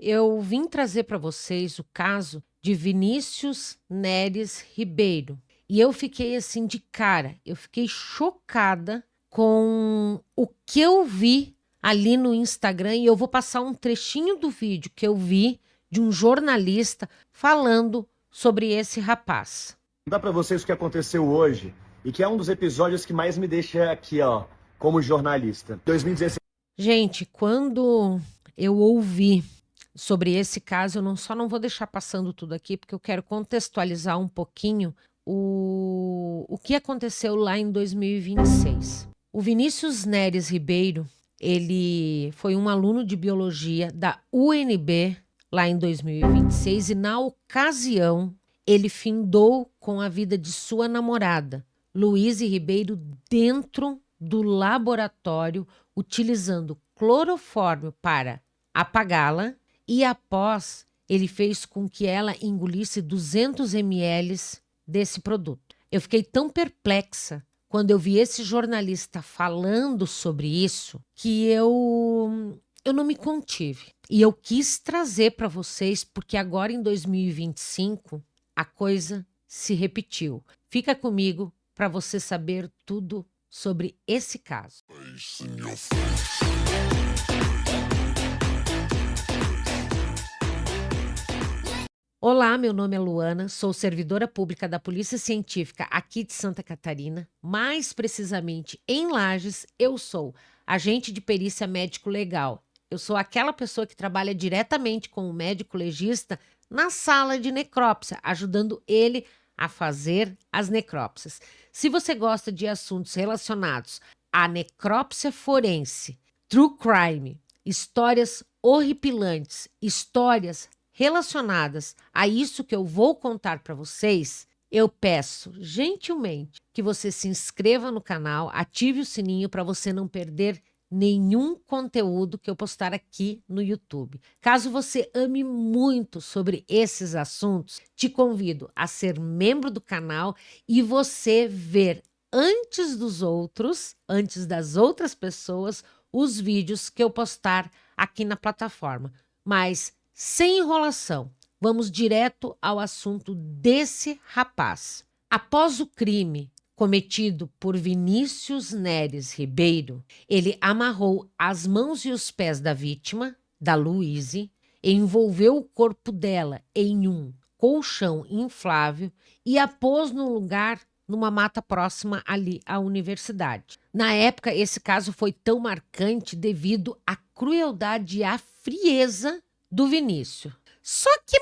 eu vim trazer para vocês o caso de Vinícius Neres Ribeiro. E eu fiquei assim de cara, eu fiquei chocada com o que eu vi ali no Instagram e eu vou passar um trechinho do vídeo que eu vi de um jornalista falando sobre esse rapaz. Contar para vocês o que aconteceu hoje e que é um dos episódios que mais me deixa aqui, ó, como jornalista. 2016. Gente, quando eu ouvi sobre esse caso, eu só não vou deixar passando tudo aqui, porque eu quero contextualizar um pouquinho o que aconteceu lá em 2026. O Vinícius Neres Ribeiro, ele foi um aluno de biologia da UNB lá em 2026 e na ocasião ele findou com a vida de sua namorada, Luíse Ribeiro, dentro do laboratório, utilizando clorofórmio para apagá-la e após ele fez com que ela engolisse 200 ml desse produto. Eu fiquei tão perplexa quando eu vi esse jornalista falando sobre isso que eu não me contive. E eu quis trazer para vocês porque agora em 2025 a coisa se repetiu. Fica comigo para você saber tudo sobre esse caso. Olá, meu nome é Luana, sou servidora pública da Polícia Científica aqui de Santa Catarina. Mais precisamente em Lages, eu sou agente de perícia médico legal. Eu sou aquela pessoa que trabalha diretamente com o médico legista na sala de necrópsia, ajudando ele a fazer as necrópsias. Se você gosta de assuntos relacionados à necrópsia forense, true crime, histórias horripilantes, histórias relacionadas a isso que eu vou contar para vocês, eu peço gentilmente que você se inscreva no canal, ative o sininho para você não perder nenhum conteúdo que eu postar aqui no YouTube. Caso você ame muito sobre esses assuntos, te convido a ser membro do canal e você ver antes dos outros, antes das outras pessoas, os vídeos que eu postar aqui na plataforma. Mas sem enrolação, vamos direto ao assunto desse rapaz. Após o crime cometido por Vinícius Neres Ribeiro, ele amarrou as mãos e os pés da vítima, da Luíse, envolveu o corpo dela em um colchão inflável e a pôs num lugar numa mata próxima ali à universidade. Na época, esse caso foi tão marcante devido à crueldade e à frieza do Vinícius. Só que,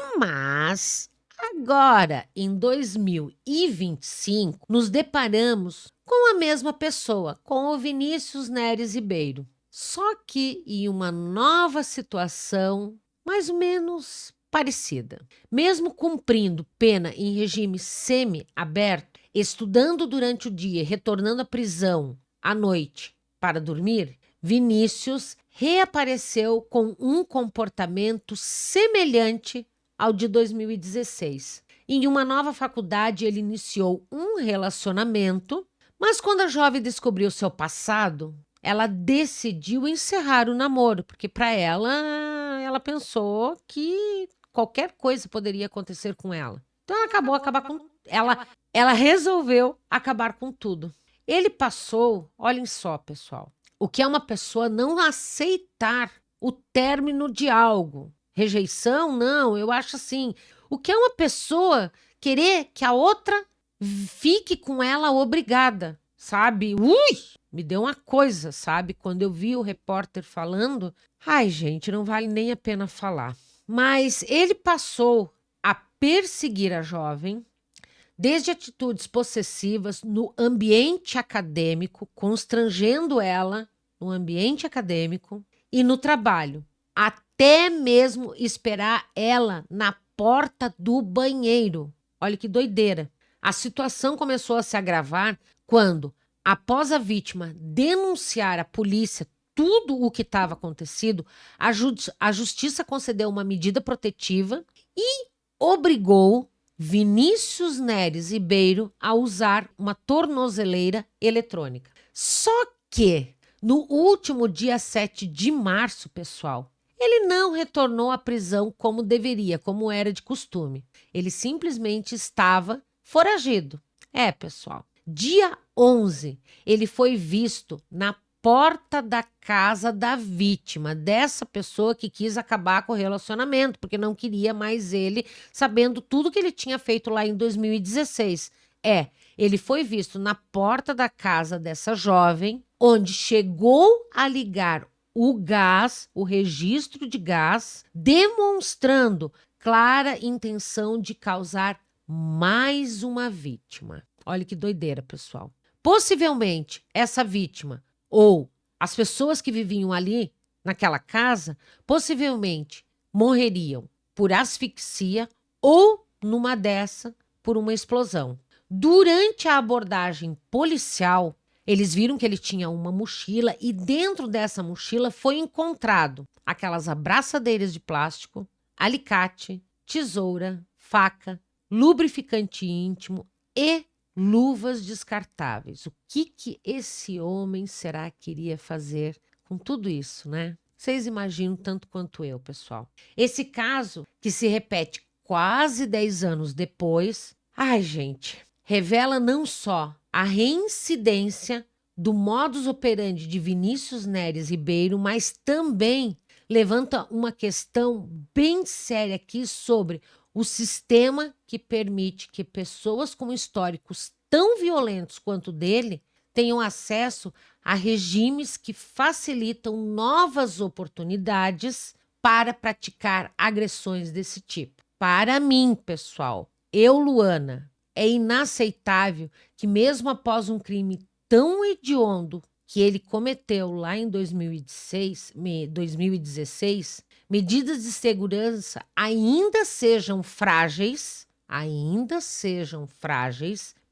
agora, em 2025, nos deparamos com a mesma pessoa, com o Vinícius Neres Ribeiro. Só que em uma nova situação, mais ou menos parecida. Mesmo cumprindo pena em regime semi-aberto, estudando durante o dia e retornando à prisão à noite para dormir, Vinícius reapareceu com um comportamento semelhante ao de 2016. Em uma nova faculdade, ele iniciou um relacionamento, mas quando a jovem descobriu seu passado, ela decidiu encerrar o namoro, porque para ela pensou que qualquer coisa poderia acontecer com ela. Então ela resolveu acabar com tudo. Ele passou, olhem só, pessoal, o que é uma pessoa não aceitar o término de algo. Rejeição, não, eu acho assim. O que é uma pessoa querer que a outra fique com ela obrigada, sabe? Me deu uma coisa, sabe? Quando eu vi o repórter falando, ai, gente, não vale nem a pena falar. Mas ele passou a perseguir a jovem, desde atitudes possessivas no ambiente acadêmico, constrangendo ela no ambiente acadêmico e no trabalho, até mesmo esperar ela na porta do banheiro. Olha que doideira. A situação começou a se agravar quando, após a vítima denunciar à polícia tudo o que estava acontecido, a justiça concedeu uma medida protetiva e obrigou Vinícius Neres Ribeiro a usar uma tornozeleira eletrônica. Só que, no último dia 7 de março, pessoal, Ele não retornou à prisão como deveria, como era de costume. Ele simplesmente estava foragido. Pessoal, dia 11, ele foi visto na porta da casa da vítima, dessa pessoa que quis acabar com o relacionamento, porque não queria mais ele sabendo tudo que ele tinha feito lá em 2016. Ele foi visto na porta da casa dessa jovem, onde chegou a ligar o gás, o registro de gás, demonstrando clara intenção de causar mais uma vítima. Olha que doideira, pessoal. Possivelmente, essa vítima ou as pessoas que viviam ali naquela casa, possivelmente morreriam por asfixia ou, numa dessa, por uma explosão. Durante a abordagem policial, eles viram que ele tinha uma mochila e dentro dessa mochila foi encontrado aquelas abraçadeiras de plástico, alicate, tesoura, faca, lubrificante íntimo e luvas descartáveis. O que esse homem será que iria fazer com tudo isso, né? Vocês imaginam tanto quanto eu, pessoal. Esse caso, que se repete quase 10 anos depois, gente, revela não só a reincidência do modus operandi de Vinícius Neres Ribeiro, mas também levanta uma questão bem séria aqui sobre o sistema que permite que pessoas com históricos tão violentos quanto o dele tenham acesso a regimes que facilitam novas oportunidades para praticar agressões desse tipo. Para mim, pessoal, Luana, é inaceitável que mesmo após um crime tão hediondo que ele cometeu lá em 2016, medidas de segurança ainda sejam frágeis,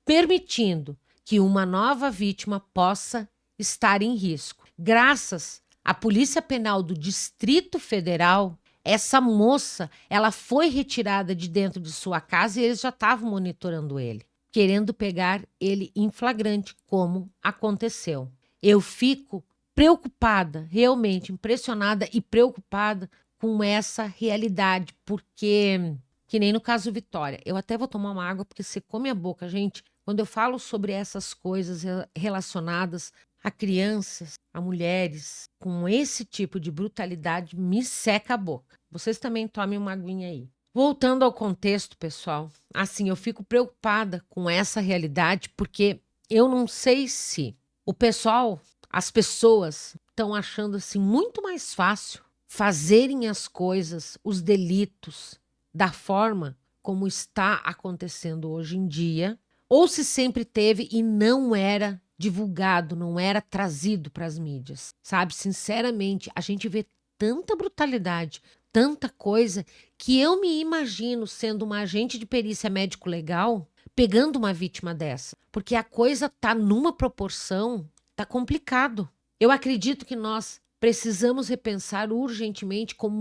permitindo que uma nova vítima possa estar em risco. Graças à Polícia Penal do Distrito Federal, essa moça, ela foi retirada de dentro de sua casa e eles já estavam monitorando ele, querendo pegar ele em flagrante, como aconteceu. Eu fico preocupada, realmente impressionada e preocupada com essa realidade, porque, que nem no caso Vitória, eu até vou tomar uma água porque secou minha boca, gente. Quando eu falo sobre essas coisas relacionadas a crianças, a mulheres, com esse tipo de brutalidade, me seca a boca. Vocês também tomem uma aguinha aí. Voltando ao contexto, pessoal, assim, eu fico preocupada com essa realidade, porque eu não sei se o pessoal, as pessoas, estão achando assim muito mais fácil fazerem as coisas, os delitos, da forma como está acontecendo hoje em dia, ou se sempre teve e não era divulgado, não era trazido para as mídias, sabe? Sinceramente, a gente vê tanta brutalidade, tanta coisa, que eu me imagino sendo uma agente de perícia médico-legal pegando uma vítima dessa, porque a coisa tá numa proporção, tá complicado. Eu acredito que nós precisamos repensar urgentemente como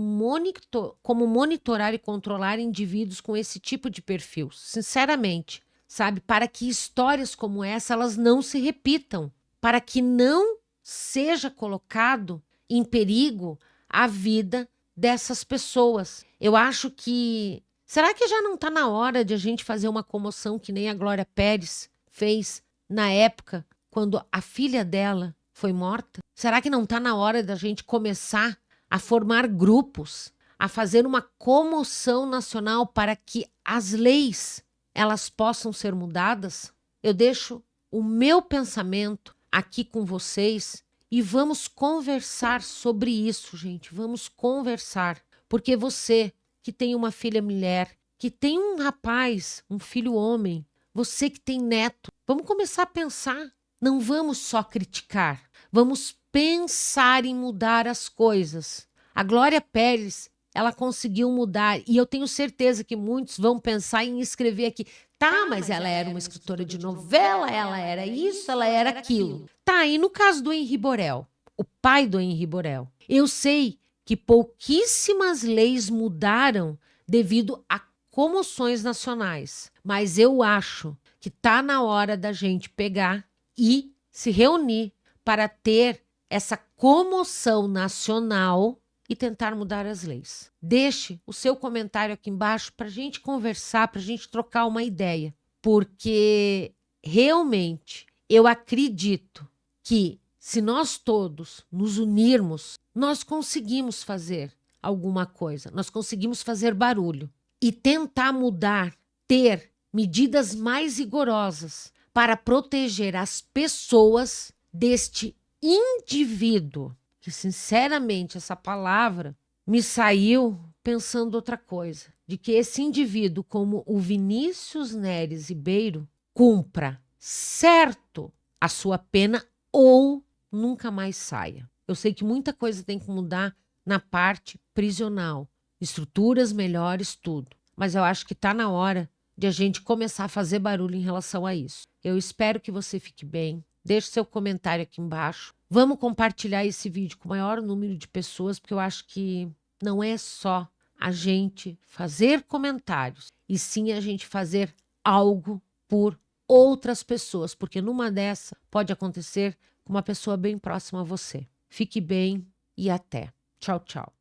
monitorar e controlar indivíduos com esse tipo de perfil, sinceramente. Sabe, para que histórias como essa elas não se repitam, para que não seja colocado em perigo a vida dessas pessoas. Eu acho que será que já não está na hora de a gente fazer uma comoção que nem a Glória Pérez fez na época quando a filha dela foi morta? Será que não está na hora da gente começar a formar grupos, a fazer uma comoção nacional para que as leis elas possam ser mudadas? Eu deixo o meu pensamento aqui com vocês e vamos conversar sobre isso, gente. Vamos conversar. Porque você que tem uma filha mulher, que tem um rapaz, um filho homem, você que tem neto, vamos começar a pensar. Não vamos só criticar, vamos pensar em mudar as coisas. A Glória Pérez, ela conseguiu mudar e eu tenho certeza que muitos vão pensar em escrever aqui. Tá, mas ela era uma escritora de novela, ela era isso, ela era aquilo. Tá, e no caso do Henri Borel, o pai do Henri Borel, eu sei que pouquíssimas leis mudaram devido a comoções nacionais, mas eu acho que tá na hora da gente pegar e se reunir para ter essa comoção nacional e tentar mudar as leis. Deixe o seu comentário aqui embaixo para a gente conversar, para a gente trocar uma ideia, porque realmente eu acredito que se nós todos nos unirmos, nós conseguimos fazer alguma coisa, nós conseguimos fazer barulho e tentar mudar, ter medidas mais rigorosas para proteger as pessoas deste indivíduo, que sinceramente essa palavra me saiu pensando outra coisa, de que esse indivíduo, como o Vinícius Neres Ribeiro, cumpra certo a sua pena ou nunca mais saia. Eu sei que muita coisa tem que mudar na parte prisional, estruturas melhores, tudo, mas eu acho que está na hora de a gente começar a fazer barulho em relação a isso. Eu espero que você fique bem. Deixe seu comentário aqui embaixo. Vamos compartilhar esse vídeo com o maior número de pessoas, porque eu acho que não é só a gente fazer comentários, e sim a gente fazer algo por outras pessoas, porque numa dessa pode acontecer com uma pessoa bem próxima a você. Fique bem e até. Tchau, tchau.